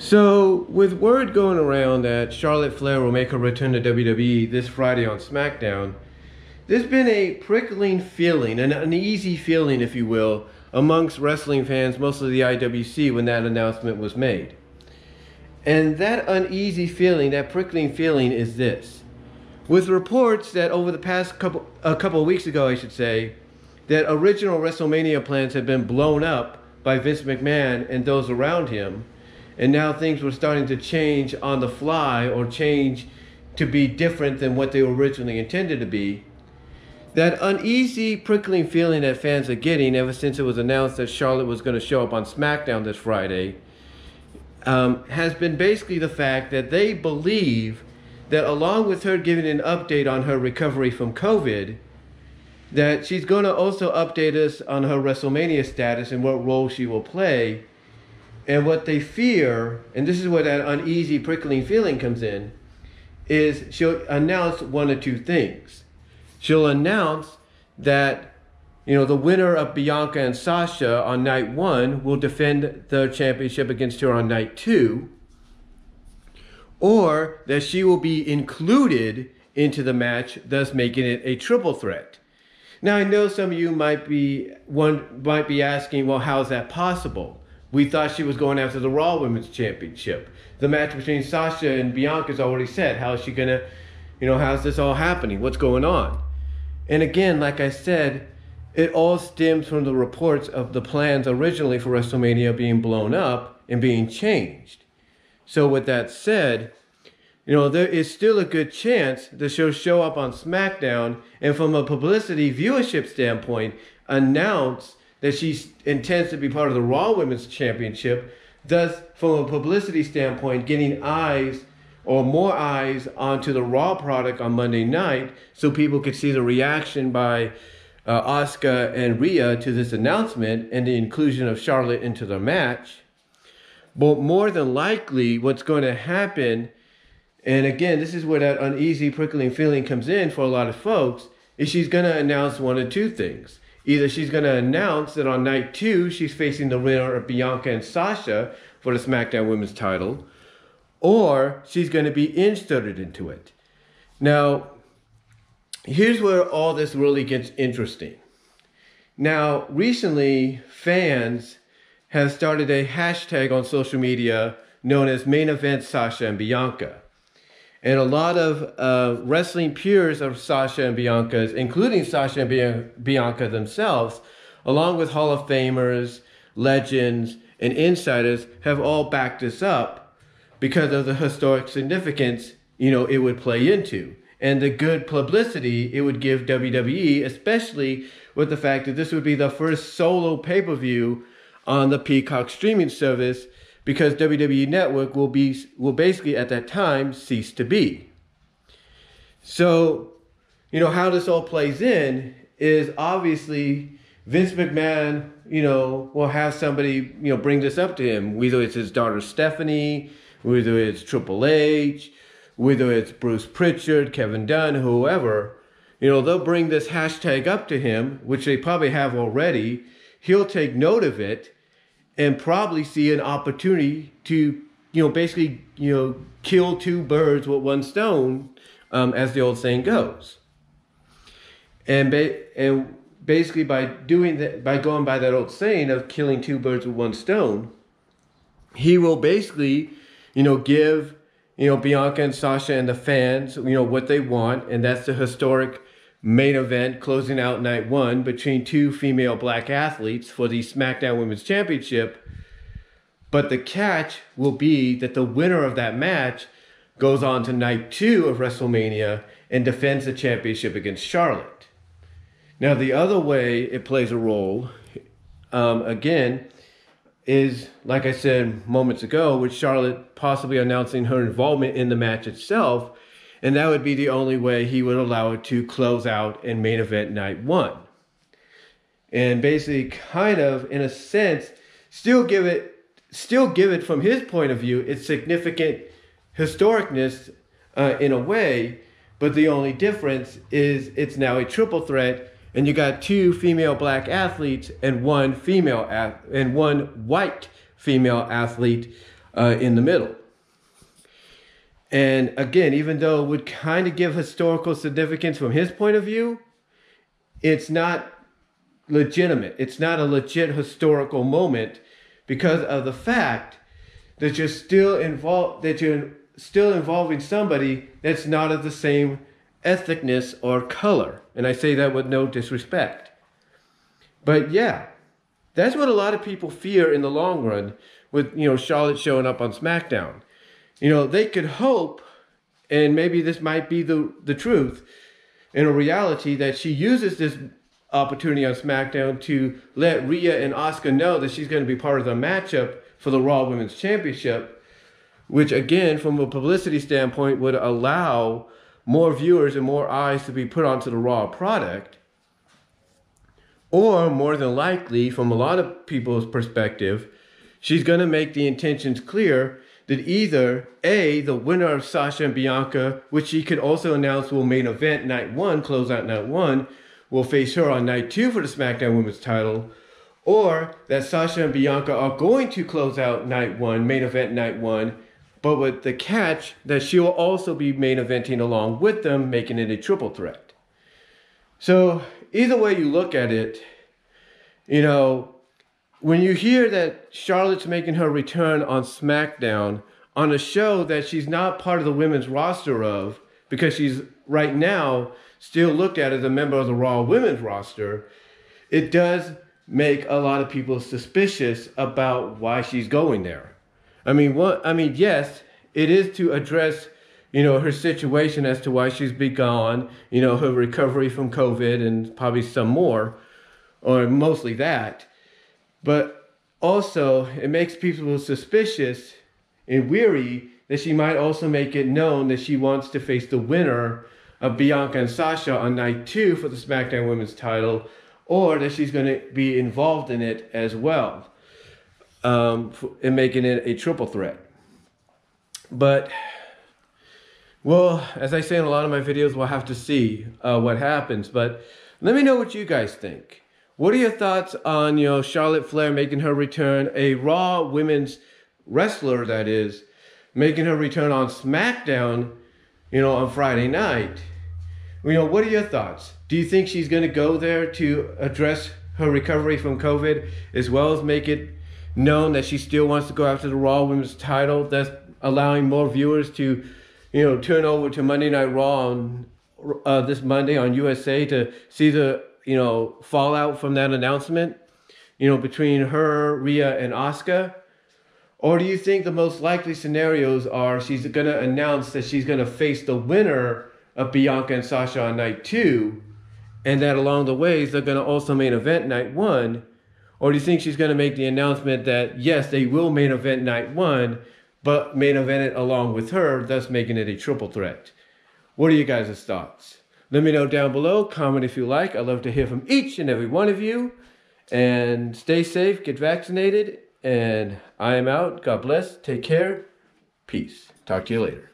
So, with word going around that Charlotte Flair will make her return to WWE this Friday on Smackdown, there's been a prickling feeling, an uneasy feeling, if you will, amongst wrestling fans, mostly the IWC, when that announcement was made. And that uneasy feeling, that prickling feeling, is this. With reports that over the past couple of weeks ago, I should say, that original WrestleMania plans had been blown up by Vince McMahon and those around him, and now things were starting to change on the fly or change to be different than what they were originally intended to be. That uneasy, prickling feeling that fans are getting ever since it was announced that Charlotte was going to show up on Smackdown this Friday has been basically the fact that they believe that along with her giving an update on her recovery from COVID, that she's going to also update us on her WrestleMania status and what role she will play. And what they fear, and this is where that uneasy, prickling feeling comes in, is she'll announce one or two things. She'll announce that, the winner of Bianca and Sasha on night 1 will defend the championship against her on night 2, or that she will be included into the match, thus making it a triple threat. Now, I know some of you might be asking, well, how is that possible? We thought she was going after the Raw Women's Championship. The match between Sasha and Bianca is already set. How is she gonna, how's this all happening? What's going on? And again, like I said, it all stems from the reports of the plans originally for WrestleMania being blown up and being changed. So with that said, there is still a good chance that she'll show up on SmackDown and from a publicity viewership standpoint, announce that she intends to be part of the Raw Women's Championship, thus, from a publicity standpoint, getting eyes or more eyes onto the Raw product on Monday night so people could see the reaction by Asuka and Rhea to this announcement and the inclusion of Charlotte into the match. But more than likely, what's going to happen, and again, this is where that uneasy, prickling feeling comes in for a lot of folks, is she's going to announce one or two things. Either she's going to announce that on night 2, she's facing the winner of Bianca and Sasha for the SmackDown Women's title, or she's going to be inserted into it. Now, here's where all this really gets interesting. Now, recently, fans have started a hashtag on social media known as Main Event Sasha and Bianca. And a lot of wrestling peers of Sasha and Bianca's, including Sasha and Bianca themselves, along with Hall of Famers, legends, and insiders, have all backed this up because of the historic significance, it would play into. And the good publicity it would give WWE, especially with the fact that this would be the first solo pay-per-view on the Peacock streaming service, because WWE Network will basically at that time cease to be. So, how this all plays in is obviously Vince McMahon, will have somebody, bring this up to him, whether it's his daughter Stephanie, whether it's Triple H, whether it's Bruce Pritchard, Kevin Dunn, whoever, they'll bring this hashtag up to him, which they probably have already. He'll take note of it and probably see an opportunity to, basically, kill two birds with one stone, as the old saying goes. And basically by doing that, by going by that old saying of killing two birds with one stone, he will basically, give, Bianca and Sasha and the fans, what they want, and that's the historic main event closing out night 1 between two female black athletes for the SmackDown Women's Championship. But the catch will be that the winner of that match goes on to night 2 of WrestleMania and defends the championship against Charlotte. Now, the other way it plays a role, again, is, like I said moments ago, with Charlotte possibly announcing her involvement in the match itself. And that would be the only way he would allow it to close out in main event night 1. And basically, kind of, in a sense, still give it from his point of view, its significant historicness in a way. But the only difference is it's now a triple threat, and you got two female black athletes and one white female athlete in the middle. And again, even though it would kind of give historical significance from his point of view, it's not legitimate. It's not a legit historical moment because of the fact that you're still involving somebody that's not of the same ethnicness or color. And I say that with no disrespect. But yeah, that's what a lot of people fear in the long run with, Charlotte showing up on SmackDown. They could hope, and maybe this might be the truth, in a reality, that she uses this opportunity on SmackDown to let Rhea and Asuka know that she's going to be part of the matchup for the Raw Women's Championship, which again, from a publicity standpoint, would allow more viewers and more eyes to be put onto the Raw product. Or more than likely, from a lot of people's perspective, she's going to make the intentions clear that either A, the winner of Sasha and Bianca, which she could also announce will main event night 1, close out night 1, will face her on night 2 for the SmackDown Women's title, or that Sasha and Bianca are going to close out night 1, main event night 1, but with the catch that she will also be main eventing along with them, making it a triple threat. So either way you look at it, when you hear that Charlotte's making her return on SmackDown on a show that she's not part of the women's roster of, because she's right now still looked at as a member of the Raw women's roster, it does make a lot of people suspicious about why she's going there. Yes, it is to address, her situation as to why she's been gone, her recovery from COVID and probably some more, or mostly that. But also, it makes people suspicious and weary that she might also make it known that she wants to face the winner of Bianca and Sasha on night 2 for the SmackDown Women's title, or that she's going to be involved in it as well, in making it a triple threat. But, well, as I say in a lot of my videos, we'll have to see what happens. But let me know what you guys think. What are your thoughts on, Charlotte Flair making her return, a Raw women's wrestler, that is, making her return on SmackDown, on Friday night? What are your thoughts? Do you think she's going to go there to address her recovery from COVID, as well as make it known that she still wants to go after the Raw women's title, thus allowing more viewers to, turn over to Monday Night Raw on this Monday on USA to see the fallout from that announcement, between her, Rhea, and Asuka? Or do you think the most likely scenarios are she's going to announce that she's going to face the winner of Bianca and Sasha on night 2, and that along the ways they're going to also main event night 1? Or do you think she's going to make the announcement that, yes, they will main event night 1, but main event it along with her, thus making it a triple threat? What are you guys' thoughts? Let me know down below. Comment if you like. I'd love to hear from each and every one of you. And stay safe, get vaccinated, and I am out. God bless. Take care. Peace. Talk to you later.